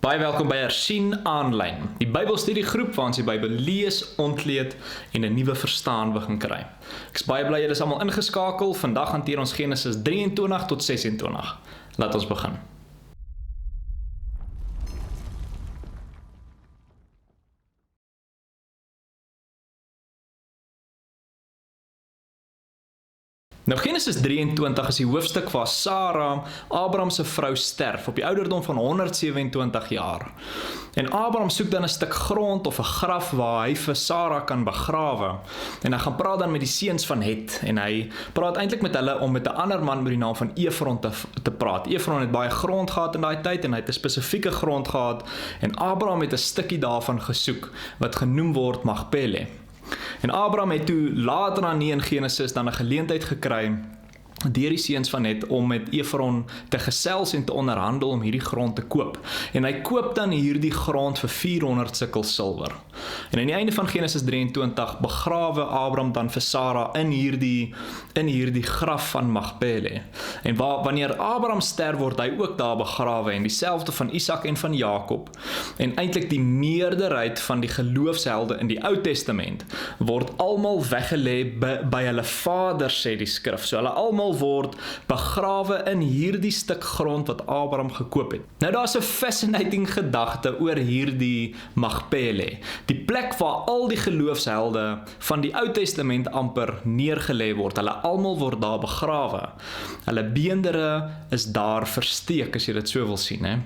Baie welkom by Hersien aanlyn, die Bybelstudiegroep waar ons die Bybel lees, ontleed en 'n nuwe verstaan begin kry. Ek is baie bly julle is almal ingeskakel. Vandag hanteer ons Génesis 23 tot 26. Laat ons begin. Nou Genesis 23 is die hoofstuk waar Sara, Abraham se vrou, sterf op die ouderdom van 127 jaar. En Abraham soek dan 'n stuk grond of 'n graf waar hy vir Sara kan begrawe. En hy gaan praat dan met die seuns van Het en hy praat eintlik met hulle om met 'n ander man met die naam van Efron te praat. Efron het baie grond gehad in daai tyd en hy het 'n spesifieke grond gehad en Abraham het 'n stukkie daarvan gesoek wat genoem word Magpéla. En Abraham het toe later aan in Genesis dan 'n geleentheid gekry deur die seuns van Het om met Efron te gesels en te onderhandel om hierdie grond te koop. En hy koop dan hierdie grond vir 400 sikkel silwer. En aan die einde van Genesis 23 begrawe Abraham dan vir Sara in hierdie graf van Magpéla. En wanneer Abraham sterf word hy ook daar begrawe en dieselfde van Isak en van Jakob. En eintlik die meerderheid van die geloofshelde in die Ou Testament word almal weggelê by hulle vaders, sê die skrif. So hulle almal word begrawe in hierdie stuk grond wat Abraham gekoop het. Nou daar's 'n fascinating gedagte oor hierdie Magpéla, die plek waar al die geloofshelde van die Ou Testament amper neergelê word. Hulle almal word daar begrawe. Hulle beendere is daar versteek, as jy dit so wil sien, hè.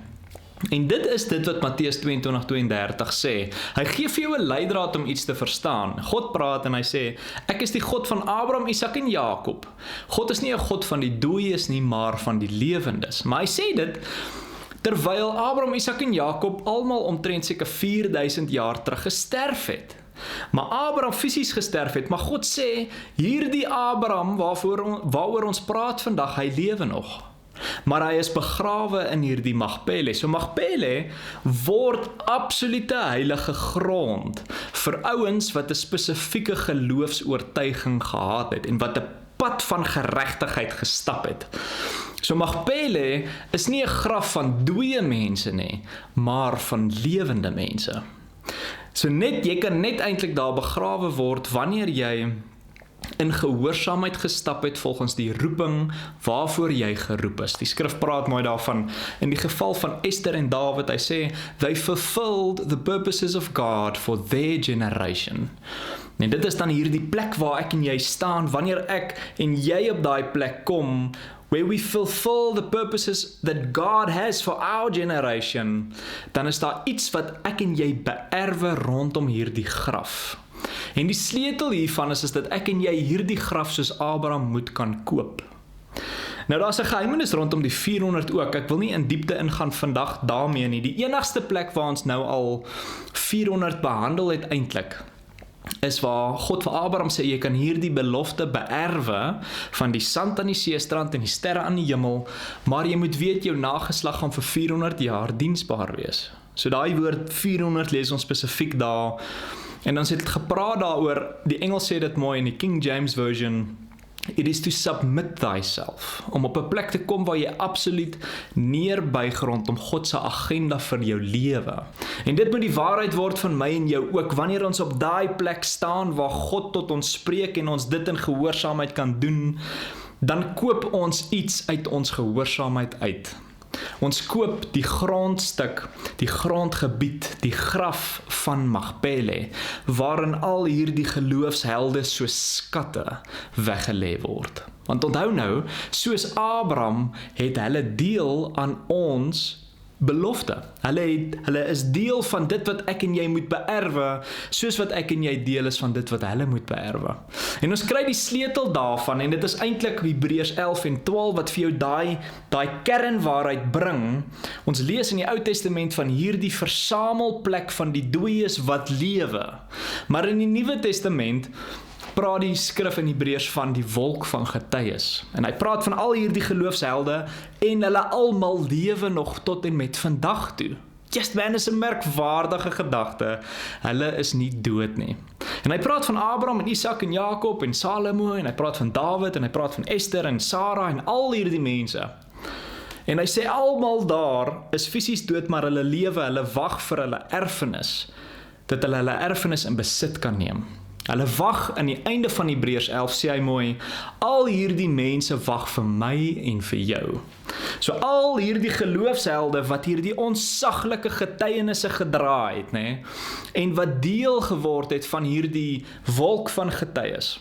En dit is dit wat Matteus 22:32 sê. Hy gee vir jou 'n leidraad om iets te verstaan. God praat en hy sê, ek is die God van Abraham, Isak en Jakob. God is nie 'n God van die dooies nie, maar van die lewendes. Maar hy sê dit terwyl Abraham, Isak en Jakob almal omtrent seker 4000 jaar terug gesterf het. Maar Abraham fisies gesterf het, maar God sê, hierdie Abraham waaroor ons praat vandag, hy lewe nog. Maar hy is begrawe in hierdie Magpéla. So Magpéla word absolute heilige grond vir ouens wat 'n spesifieke geloofsoortuiging gehad het en wat 'n pad van geregtigheid gestap het. So Magpéla is nie 'n graf van dooie mense nie, maar van lewende mense. So jy kan net eintlik daar begrawe word wanneer jy in gehoorsaamheid gestap het volgens die roeping waarvoor jy geroep is. Die skrif praat mooi daarvan, in die geval van Esther en Dawid, hy sê, they fulfilled the purposes of God for their generation. En dit is dan hierdie plek waar ek en jy staan, wanneer ek en jy op daai plek kom, where we fulfill the purposes that God has for our generation, dan is daar iets wat ek en jy beerwe rondom hierdie graf. En die sleutel hiervan is dat ek en jy hierdie graf soos Abraham moet kan koop. Nou daar's 'n geheimenis rondom die 400 ook. Ek wil nie in diepte ingaan vandag daarmee nie. Die enigste plek waar ons nou al 400 behandel het eintlik, is waar God vir Abraham sê, jy kan hierdie belofte beerwe van die sand aan die seestrand en die sterre aan die hemel, maar jy moet weet jou nageslag gaan vir 400 jaar diensbaar wees. So daai woord 400 lees ons spesifiek daar. En dan het gepraat daaroor, die Engels sê dit mooi in die King James Version, it is to submit thyself, om op 'n plek te kom waar jy absoluut neerbuig rondom God se agenda vir jou lewe. En dit moet die waarheid word van my en jou ook, wanneer ons op daai plek staan waar God tot ons spreek en ons dit in gehoorsaamheid kan doen, dan koop ons iets uit ons gehoorsaamheid uit. Ons koop die grondstuk, die grondgebied, die graf van Magpéla, waarin al hierdie geloofshelde soos skatte weggelê word. Want onthou nou, soos Abraham het hulle deel aan ons belofte. Hulle is deel van dit wat ek en jy moet beerwe, soos wat ek en jy deel is van dit wat hulle moet beerwe. En ons kry die sleutel daarvan, en dit is eintlik Hebreërs 11 en 12 wat vir jou daai kernwaarheid bring. Ons lees in die Ou Testament van hierdie versamelplek van die dooies wat lewe. Maar in die Nuwe Testament praat die skrif in Hebreërs van die wolk van getuies. En hy praat van al hierdie geloofshelde en hulle almal lewe nog tot en met vandag toe. Just man, is 'n merkwaardige gedagte. Hulle is nie dood nie. En hy praat van Abraham en Isak en Jakob en Salomo en hy praat van Dawid en hy praat van Esther en Sara en al hierdie mense. En hy sê almal daar is fisies dood, maar hulle lewe, hulle wag vir hulle erfenis, dat hulle erfenis in besit kan neem. Hulle wag aan die einde van Hebreërs 11, sê hy mooi, al hierdie mense wag vir my en vir jou. So al hierdie geloofshelde wat hierdie onsaglike getuienisse gedra het, né, en wat deel geword het van hierdie wolk van getuies,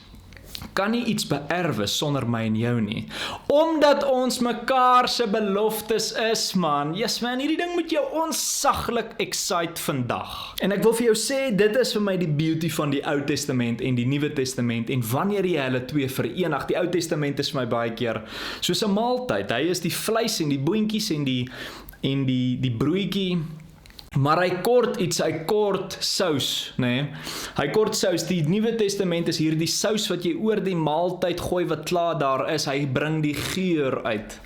kan nie iets beerwe sonder my en jou nie. Omdat ons mekaar se beloftes is, man. Yes man, hierdie ding moet jou onsaglik excite vandag. En ek wil vir jou sê, dit is vir my die beauty van die Ou Testament en die Nuwe Testament, en wanneer jy hulle twee verenig, die Ou Testament is vir my baie keer soos 'n maaltyd. Hy is die vleis en die boontjies en die broodjie, maar hy kort iets, hy kort sous, né? Hy kort sous. Die Nuwe Testament is hierdie sous wat jy oor die maaltyd gooi wat klaar daar is. Hy bring die geur uit.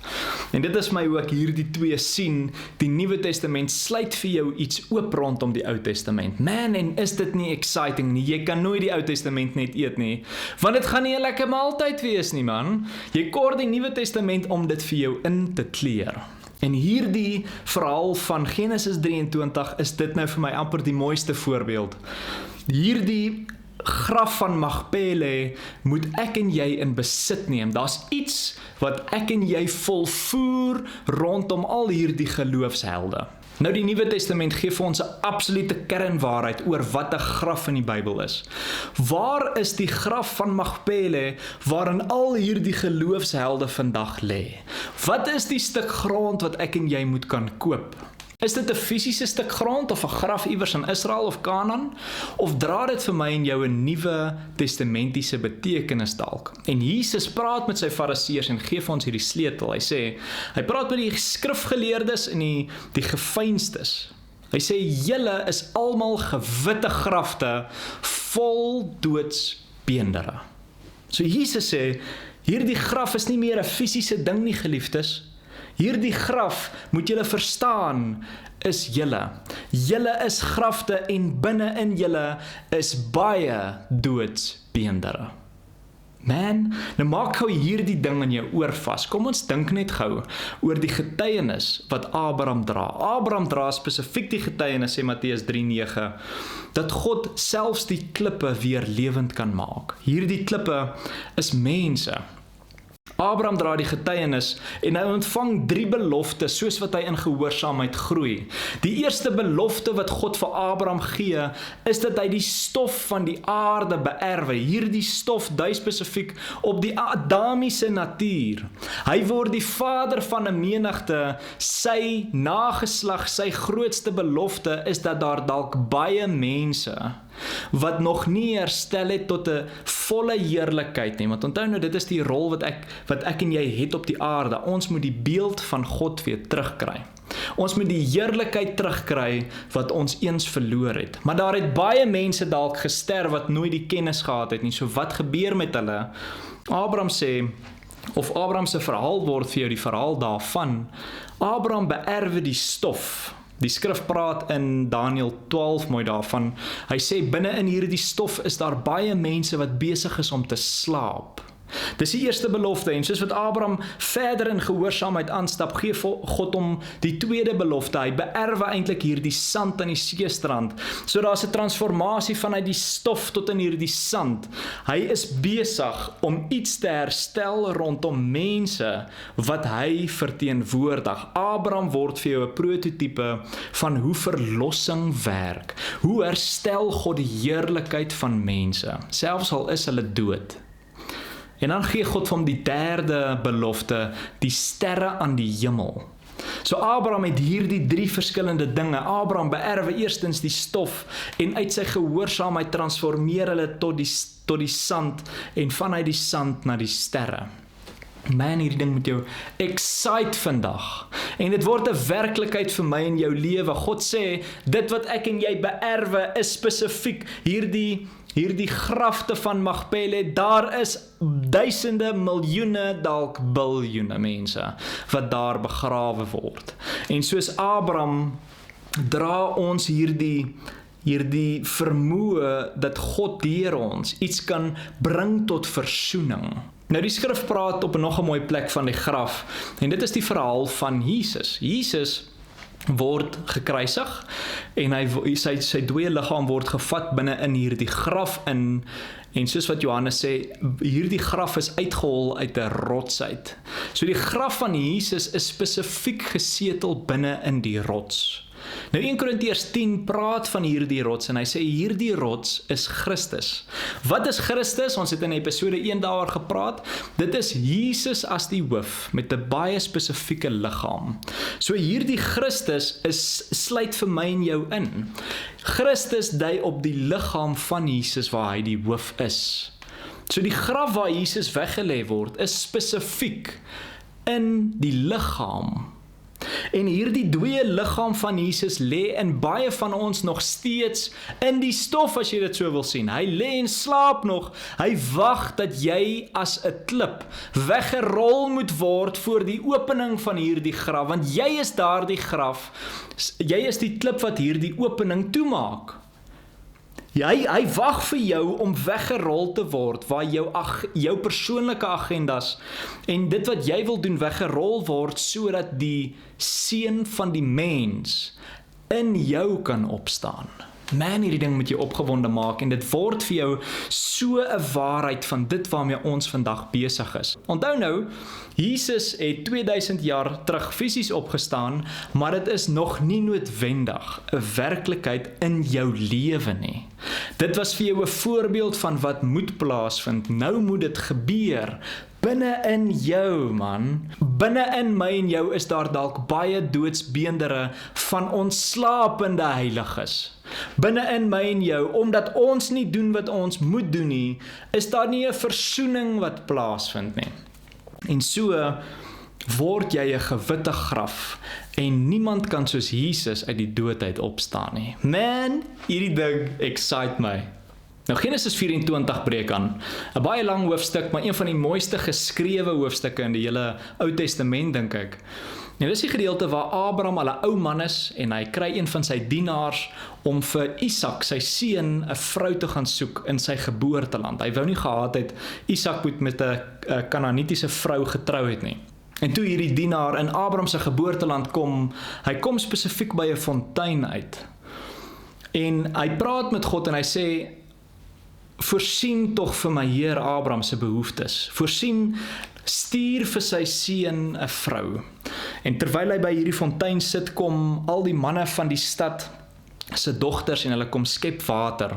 En dit is my hoe ek hierdie twee sien. Die Nuwe Testament sluit vir jou iets oop rondom die Ou Testament. Man, en is dit nie exciting nie? Jy kan nooit die Ou Testament net eet nie, want dit gaan nie 'n lekker maaltyd wees nie, man. Jy kort die Nuwe Testament om dit vir jou in te kleer. En hierdie verhaal van Genesis 23 is dit nou vir my amper die mooiste voorbeeld. Hierdie graf van Magpéla moet ek en jy in besit neem. Daar's iets wat ek en jy volvoer rondom al hierdie geloofshelde. Nou die Nuwe Testament gee vir ons 'n absolute kernwaarheid oor wat 'n graf in die Bybel is. Waar is die graf van Magpéla waarin al hierdie geloofshelde vandag lê? Wat is die stuk grond wat ek en jy moet kan koop? Is dit 'n fisiese stuk grond of 'n graf iewers in Israel of Kanaan? Of dra dit vir my en jou 'n nuwe testamentiese betekenis dalk? En Jesus praat met sy fariseërs en gee vir ons hierdie sleutel. Hy praat met die skrifgeleerdes en die gefeinstes. Hy sê, julle is almal gewitte grafte vol doodsbeendere. So Jesus sê, hierdie graf is nie meer 'n fisiese ding nie, geliefdes. Hierdie graf, moet julle verstaan, is julle. Julle is grafte en binne in julle is baie doodsbeendere. Man, nou maak gou hierdie ding in jou oor vas. Kom ons dink net gou oor die getuienis wat Abraham dra. Abraham dra spesifiek die getuienis, sê Matteus 3:9, dat God selfs die klippe weer lewend kan maak. Hierdie klippe is mense. Abraham dra die getuienis en hy ontvang 3 beloftes soos wat hy in gehoorsaamheid groei. Die eerste belofte wat God vir Abraham gee, is dat hy die stof van die aarde beerwe. Hierdie stof dui spesifiek op die Adamiese natuur. Hy word die vader van 'n menigte. Sy nageslag, sy grootste belofte is dat daar dalk baie mense wat nog nie herstel het tot 'n volle heerlikheid nie. Want onthou nou, dit is die rol wat ek en jy het op die aarde. Ons moet die beeld van God weer terugkry. Ons moet die heerlikheid terugkry wat ons eens verloor het. Maar daar het baie mense dalk gesterf wat nooit die kennis gehad het nie. So wat gebeur met hulle? Abraham sê, of Abraham se verhaal word vir jou die verhaal daarvan. Abraham beerwe die stof. Die skrif praat in Daniël 12 mooi daarvan. Hy sê, binne in hierdie stof is daar baie mense wat besig is om te slaap. Dis die eerste belofte, en soos wat Abraham verder in gehoorsaamheid aanstap, gee God hom die tweede belofte. Hy beerwe eintlik hierdie sand aan die seestrand. So daar's 'n transformasie vanuit die stof tot in hierdie sand. Hy is besig om iets te herstel rondom mense wat hy verteenwoordig. Abraham word vir jou 'n prototipe van hoe verlossing werk. Hoe herstel God die heerlikheid van mense, selfs al is hulle dood. En dan gee God vir hom die derde belofte, die sterre aan die hemel. So Abraham het hierdie 3 verskillende dinge. Abraham beerwe eerstens die stof en uit sy gehoorsaamheid transformeer hulle tot die sand en vanuit die sand na die sterre. Man, hierdie ding moet jou excite vandag. En dit word 'n werklikheid vir my in jou lewe. God sê, dit wat ek en jy beerwe is spesifiek hierdie grafte van Magpéla. Daar is duisende, miljoene, dalk biljoene mense wat daar begrawe word. En soos Abraham dra ons hierdie vermoë dat God deur ons iets kan bring tot versoening. Nou die skrif praat op nog 'n mooi plek van die graf, en dit is die verhaal van Jesus. Jesus word gekruisig, en sy dooie liggaam word gevat binne in hierdie graf in, en soos wat Johannes sê, hierdie graf is uitgehol uit 'n rots uit. So die graf van Jesus is spesifiek gesetel binne in die rots. Nou 1 Korintiërs 10 praat van hierdie rots, en hy sê hierdie rots is Christus. Wat is Christus? Ons het in episode 1 daaroor gepraat. Dit is Jesus as die hoof, met 'n baie spesifieke liggaam. So hierdie Christus sluit vir my en jou in. Christus dui op die liggaam van Jesus waar hy die hoof is. So die graf waar Jesus weggelê word, is spesifiek in die liggaam. En hierdie dooie liggaam van Jesus lê in baie van ons nog steeds in die stof, as jy dit so wil sien. Hy lê en slaap nog. Hy wag dat jy as 'n klip weggerol moet word voor die opening van hierdie graf, want jy is daardie graf. Jy is die klip wat hierdie opening toemaak. Hy wag vir jou om weggerol te word, waar jou persoonlike agendas en dit wat jy wil doen weggerol word, sodat die seun van die mens in jou kan opstaan. Man, hierdie ding moet jy opgewonde maak, en dit word vir jou so 'n waarheid van dit waarmee ons vandag besig is. Onthou nou, Jesus het 2000 jaar terug fisies opgestaan, maar dit is nog nie noodwendig 'n werklikheid in jou lewe nie. Dit was vir jou 'n voorbeeld van wat moet plaasvind. Nou moet dit gebeur. Binne in jou, man. Binne in my en jou is daar dalk baie doodsbeendere van ons slapende heiliges. Binne in my en jou, omdat ons nie doen wat ons moet doen nie, is daar nie 'n versoening wat plaasvind nie. En so word jy 'n gewitte graf, en niemand kan soos Jesus uit die dood uit opstaan nie. Man, hierdie ding excite my. Nou Genesis 24 breek aan. 'n Baie lang hoofstuk, maar een van die mooiste geskrewe hoofstukke in die hele Ou Testament, dink ek. Nou dis die gedeelte waar Abraham al 'n ou man is, en hy kry een van sy dienaars om vir Isak, sy seun, 'n vrou te gaan soek in sy geboorteland. Hy wou nie gehad het Isak moet met 'n Kanaanitiese vrou getrou het nie. En toe hierdie dienaar in Abraham se geboorteland kom, hy kom spesifiek by 'n fontein uit. En hy praat met God en hy sê, voorsien tog vir my Heer Abraham se behoeftes. Voorsien, stuur vir sy seun 'n vrou. En terwyl hy by hierdie fontein sit, kom al die manne van die stad se dogters en hulle kom skep water.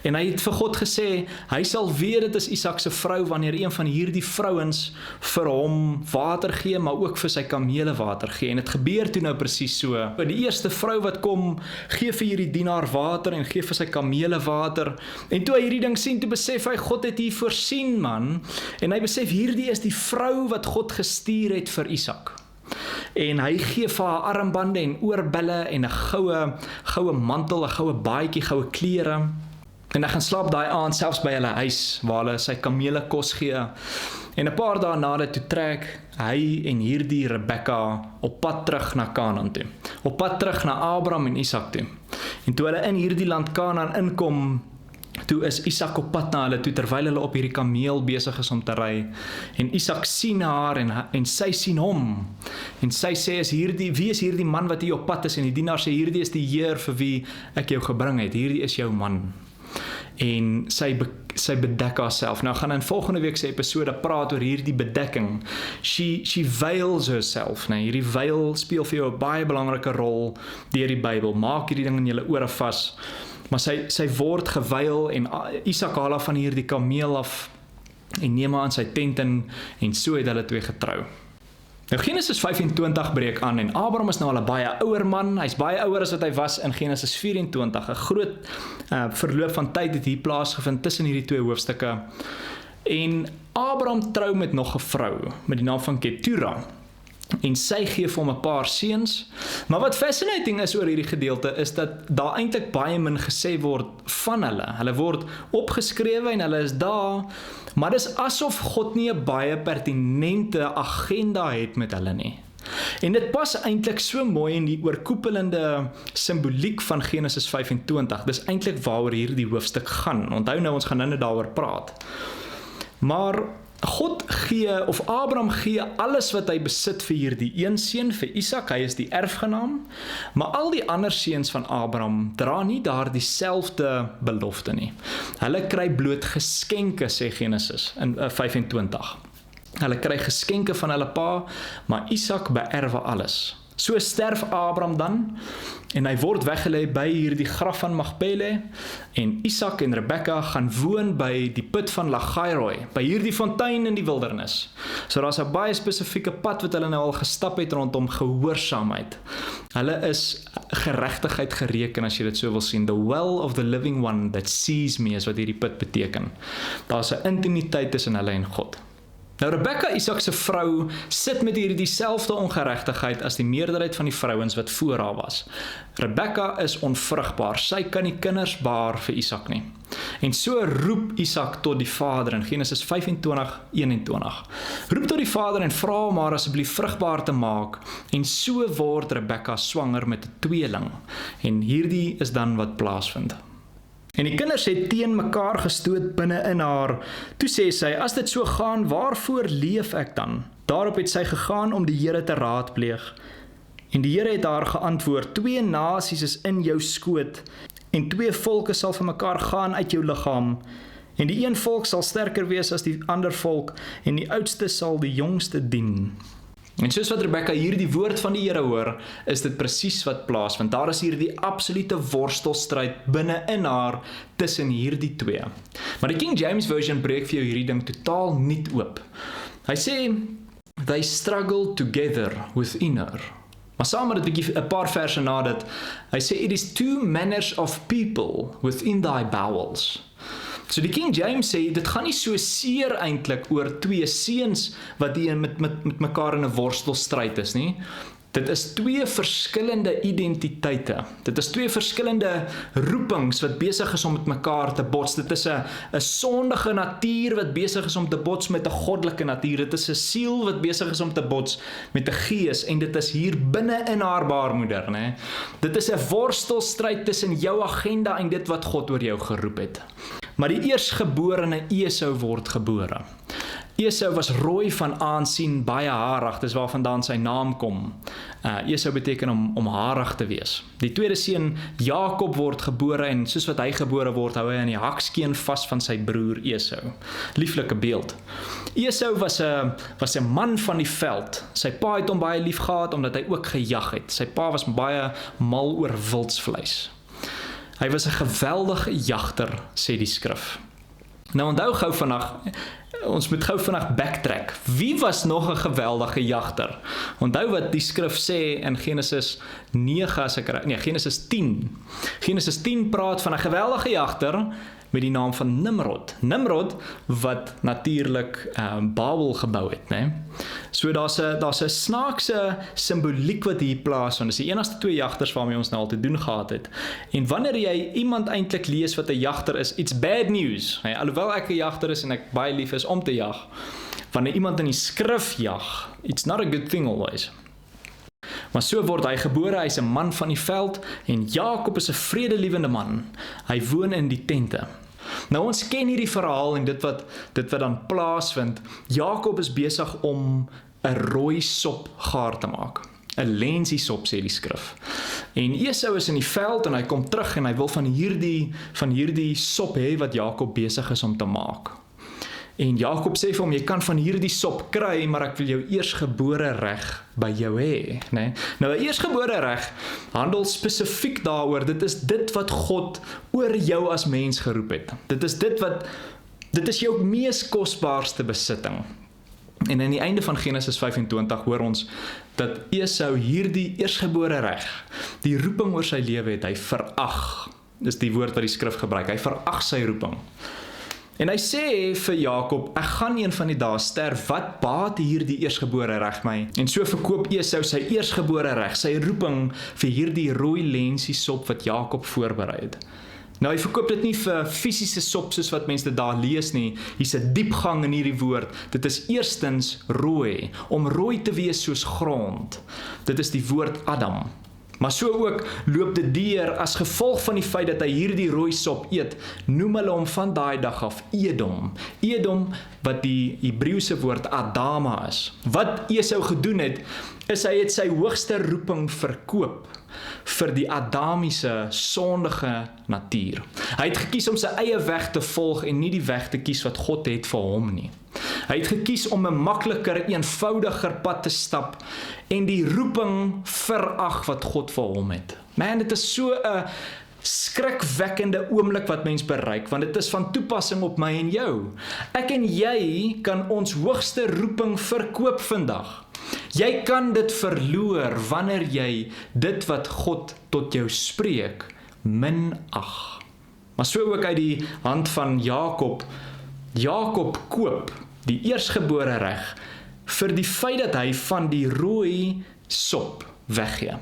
En hy het vir God gesê, hy sal weet dit is Isak se vrou wanneer een van hierdie vrouens vir hom water gee, maar ook vir sy kamele water gee. En dit gebeur toe nou presies so. Die eerste vrou wat kom, gee vir hierdie dienaar water en gee vir sy kamele water. En toe hy hierdie ding sien, toe besef hy, God het hier voorsien, man. En hy besef, hierdie is die vrou wat God gestuur het vir Isak. En hy gee vir haar armbande en oorbelle en 'n goue mantel, 'n goue baadjie, goue klere. En hy gaan slaap daai aand selfs by hulle huis, waar hulle sy kamele kos gee. En 'n paar dae na dit toe trek hy en hierdie Rebekka op pad terug na Kanaan toe. Op pad terug na Abraham en Isak toe. En toe hulle in hierdie land Kanaan inkom, toe is Isak op pad na hulle toe, terwyl hulle op hierdie kameel besig is om te ry. En Isak sien haar en sy sien hom. En sy sê, wie is hierdie man wat hier op pad is? En die dienaar sê, hierdie is die Heer vir wie ek jou gebring het. Hierdie is jou man. En sy bedek haarself. Nou gaan in volgende week se episode praat oor hierdie bedekking. She veils herself. Nou, hierdie veil speel vir jou 'n baie belangrike rol deur die Bybel. Maak hierdie ding in julle ore vas. Maar sy word geveil, en Isak haal haar van hierdie kameel af en neem haar in sy tent in, en so het hulle twee getrou. Nou Genesis 25 breek aan, en Abraham is nou al 'n baie ouer man. Hy's baie ouer as wat hy was in Genesis 24. 'n Groot verloop van tyd het hier plaasgevind tussen hierdie twee hoofstukke. En Abraham trou met nog 'n vrou met die naam van Ketura. En sy gee vir hom 'n paar seuns. Maar wat fascinating is oor hierdie gedeelte is dat daar eintlik baie min gesê word van hulle. Hulle word opgeskrewe en hulle is daar, maar dis asof God nie 'n baie pertinente agenda het met hulle nie. En dit pas eintlik so mooi in die oorkoepelende simboliek van Genesis 25. Dis eintlik waaroor hierdie hoofstuk gaan. Onthou nou, ons gaan nou daaroor praat. Maar God gee, of Abraham gee alles wat hy besit vir hierdie een seun, vir Isak, hy is die erfgenaam, maar al die ander seuns van Abraham dra nie daar dieselfde belofte nie. Hulle kry bloot geskenke, sê Génesis in 25. Hulle kry geskenke van hulle pa, maar Isak beerwe alles. So sterf Abraham dan, en hy word weggelê by hierdie graf van Magpéla, en Isak en Rebekka gaan woon by die put van Lachairoi, by hierdie fontein in die wildernis. So daar's 'n baie spesifieke pad wat hulle nou al gestap het rondom gehoorsaamheid. Hulle is geregtigheid gereken, as jy dit so wil sien. The well of the living one that sees me, is wat hierdie put beteken. Daar's 'n intimiteit tussen hulle en God. Nou Rebekka, Isak se vrou, sit met hierdie dieselfde ongeregtigheid as die meerderheid van die vrouens wat voor haar was. Rebekka is onvrugbaar, sy kan nie kinders baar vir Isak nie. En so roep Isak tot die vader in Genesis 25:21. Roep tot die vader en vra hom maar asseblief vrugbaar te maak, en so word Rebekka swanger met 'n tweeling. En hierdie is dan wat plaasvind. En die kinders het teen mekaar gestoot binne in haar. Toe sê sy, as dit so gaan, waarvoor leef ek dan? Daarop het sy gegaan om die Here te raadpleeg. En die Here het haar geantwoord, 2 nasies is in jou skoot, en 2 volke sal van mekaar gaan uit jou liggaam. En die een volk sal sterker wees as die ander volk, en die oudste sal die jongste dien. En soos wat Rebekka hier die woord van die Here hoor, is dit presies wat plaas, want daar is hier die absolute worstelstryd binne in haar tussen hierdie twee. Maar die King James Version breek vir jou hierdie ding totaal nuut oop. Hy sê, they struggle together within her. Maar saam met dit 'n paar verse na dit, hy sê, it is 2 manners of people within thy bowels. So die King James sê, dit gaan nie so seer eintlik oor 2 seuns wat die met mekaar in 'n worstelstryd is nie. Dit is 2 verskillende identiteite. Dit is 2 verskillende roepings wat besig is om met mekaar te bots. Dit is 'n sondige natuur wat besig is om te bots met 'n goddelike natuur. Dit is 'n siel wat besig is om te bots met 'n gees, en dit is hier binne in haar baarmoeder, né? Dit is 'n worstelstryd tussen jou agenda en dit wat God oor jou geroep het. Maar die eersgeborene Esau word gebore. Esau was rooi van aansien, baie harig, dis waarvandaan sy naam kom. Esau beteken om harig te wees. Die tweede seun, Jakob, word gebore, en soos wat hy gebore word, hou hy aan die hakskeen vas van sy broer Esau. Lieflike beeld. Esau was 'n man van die veld. Sy pa het hom baie lief gehad, omdat hy ook gejag het. Sy pa was baie mal oor wildsvleis. Hy was 'n geweldige jagter, sê die skrif. Nou onthou gou vandag, ons moet gou vandag backtrack. Wie was nog 'n geweldige jagter? Onthou wat die skrif sê in Genesis 9, Genesis 10. Genesis 10 praat van 'n geweldige jagter met die naam van Nimrod. Nimrod wat natuurlik Babel gebou het, né? So daar's 'n snaakse simboliek wat hier plaas, want dis die enigste 2 jagters waarmee ons nou al te doen gehad het. En wanneer jy iemand eintlik lees wat 'n jagter is, it's bad news. Alhoewel ek 'n jagter is en ek baie lief is om te jag, wanneer iemand in die skrif jag, it's not a good thing always. Maar so word hy gebore, hy's 'n man van die veld, en Jakob is 'n vredelewende man. Hy woon in die tente. Nou ons ken hierdie verhaal en dit wat dan plaasvind. Jakob is besig om 'n rooi sop gaar te maak. 'n lensiesop, sê die skrif. En Esau is in die veld en hy kom terug en hy wil van hierdie sop hê wat Jakob besig is om te maak. En Jakob sê vir hom, jy kan van hierdie sop kry, maar ek wil jou eersgebore reg by jou hê, né? Nou 'n eersgebore reg handel spesifiek daaroor, dit is dit wat God oor jou as mens geroep het. Dit is jou mees kosbaarste besitting. En aan die einde van Genesis 25 hoor ons dat Esau hierdie eersgebore reg, die roeping oor sy lewe het, hy verag. Dis die woord wat die skrif gebruik, hy verag sy roeping. En hy sê vir Jakob, ek gaan een van die dae sterf, wat baat hierdie eersgebore reg my? En so verkoop Esau sy eersgebore reg, sy roeping vir hierdie rooi lensiesop wat Jakob voorberei het. Nou hy verkoop dit nie vir fisiese sop soos wat mense dit daar lees nie, hier's 'n diepgang in hierdie woord, dit is eerstens rooi, om rooi te wees soos grond, dit is die woord Adam. Maar so ook loop dit deur as gevolg van die feit dat hy hierdie rooi sop eet, noem hulle hom van daai dag af Edom. Edom wat die Hebreëse woord Adama is. Wat Esau gedoen het, is hy het sy hoogste roeping verkoop vir die Adamiese sondige natuur. Hy het gekies om sy eie weg te volg en nie die weg te kies wat God het vir hom nie. Hy het gekies om 'n makliker, eenvoudiger pad te stap en die roeping verag wat God vir hom het. Man, dit is so 'n skrikwekkende oomblik wat mens bereik, want dit is van toepassing op my en jou. Ek en jy kan ons hoogste roeping verkoop vandag. Jy kan dit verloor wanneer jy dit wat God tot jou spreek, minag. Maar so ook uit die hand van Jakob. Jakob koop die eersgebore reg vir die feit dat hy van die rooi sop weggee.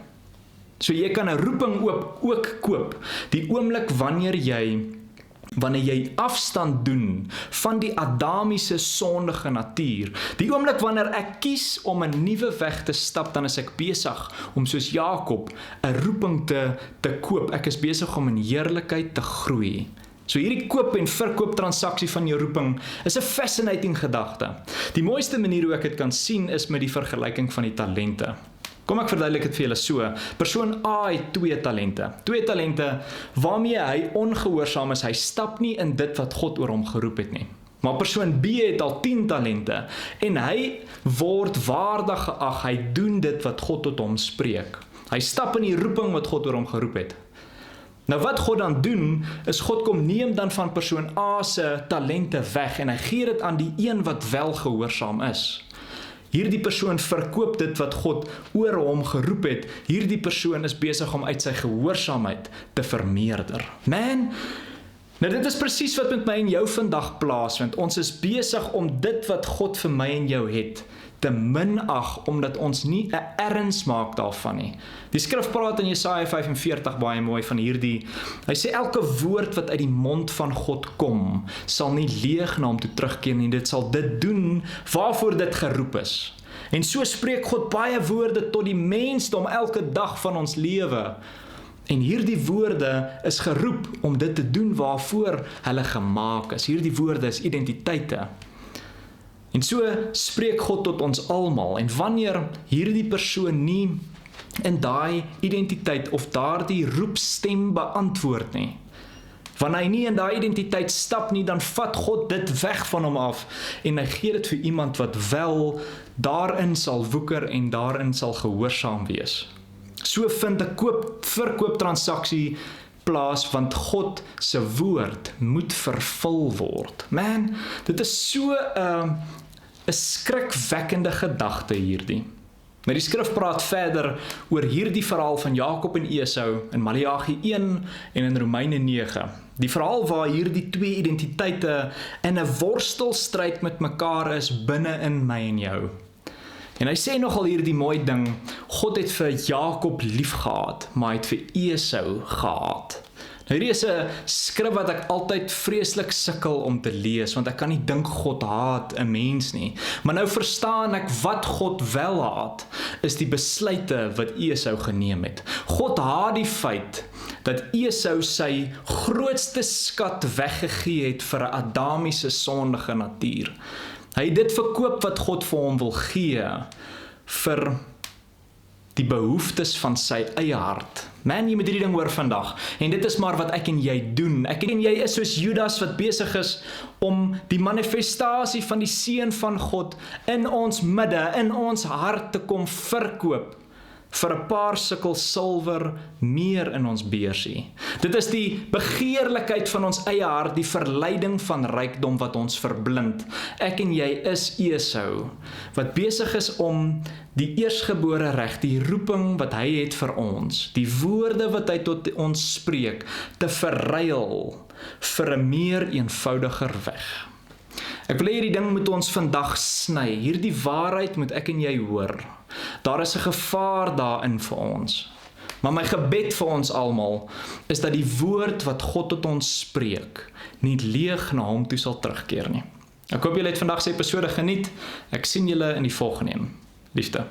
So jy kan 'n roeping ook koop, die oomblik wanneer jy afstand doen van die Adamiese sondige natuur. Die oomblik wanneer ek kies om 'n nuwe weg te stap, dan is ek besig om soos Jakob 'n roeping te koop. Ek is besig om in heerlikheid te groei. So hierdie koop en verkoop transaksie van jou roeping is 'n fascinating gedagte. Die mooiste manier hoe ek dit kan sien is met die vergelyking van die talente. Kom ek verduidelik dit vir julle so. Persoon A het 2 talente. 2 talente waarmee hy ongehoorsaam is. Hy stap nie in dit wat God oor hom geroep het nie. Maar persoon B het al 10 talente en hy word waardig geag. Hy doen dit wat God tot hom spreek. Hy stap in die roeping wat God oor hom geroep het. Nou wat God dan doen, is God kom neem dan van persoon A se talente weg en hy gee dit aan die een wat wel gehoorsaam is. Hierdie persoon verkoop dit wat God oor hom geroep het. Hierdie persoon is besig om uit sy gehoorsaamheid te vermeerder. Man, nou dit is presies wat met my en jou vandag plaasvind. Ons is besig om dit wat God vir my en jou het, te minag, omdat ons nie 'n erns maak daarvan nie. Die skrif praat in Jesaja 45 baie mooi van hierdie. Hy sê elke woord wat uit die mond van God kom, sal nie leeg na hom toe terugkeer nie. Dit sal dit doen waarvoor dit geroep is. En so spreek God baie woorde tot die mensdom elke dag van ons lewe. En hierdie woorde is geroep om dit te doen waarvoor hulle gemaak is. Hierdie woorde is identiteite. En so spreek God tot ons almal. En wanneer hierdie persoon nie in daai identiteit of daardie roepstem beantwoord nie, wanneer hy nie in daai identiteit stap nie, dan vat God dit weg van hom af en hy gee dit vir iemand wat wel daarin sal woeker en daarin sal gehoorsaam wees. So vind 'n verkoop transaksie plaas, want God se woord moet vervul word. Man, dit is so 'n skrikwekkende gedagte hierdie. Maar die skrif praat verder oor hierdie verhaal van Jakob en Esau in Maleagi 1 en in Romeine 9. Die verhaal waar hierdie 2 identiteite in 'n worstelstryd met mekaar is binne in my en jou. En hy sê nogal hierdie mooi ding, God het vir Jakob lief gehad, maar hy het vir Esau gehaat. Nou hierdie is 'n skrif wat ek altyd vreeslik sukkel om te lees, want ek kan nie dink God haat 'n mens nie. Maar nou verstaan ek wat God wel haat, is die besluite wat Esau geneem het. God haat die feit dat Esau sy grootste skat weggegee het vir 'n Adamiese sondige natuur. Hy het dit verkoop wat God vir hom wil gee vir die behoeftes van sy eie hart. Man, jy moet hierdie ding hoor vandag. En dit is maar wat ek en jy doen. Ek en jy is soos Judas wat besig is om die manifestasie van die seun van God in ons midde, in ons hart te kom verkoop vir 'n paar sukkel silwer meer in ons beursie. Dit is die begeerlikheid van ons eie hart, die verleiding van rykdom wat ons verblind. Ek en jy is Esau, wat besig is om die eersgebore reg, die roeping wat hy het vir ons, die woorde wat hy tot ons spreek, te verruil vir 'n meer eenvoudiger weg. Ek wil hê hierdie ding moet ons vandag sny. Hierdie waarheid moet ek en jy hoor. Daar is 'n gevaar daarin vir ons. Maar my gebed vir ons almal is dat die woord wat God tot ons spreek nie leeg na hom toe sal terugkeer nie. Ek hoop julle het vandag se episode geniet. Ek sien julle in die volgende een. Liefde.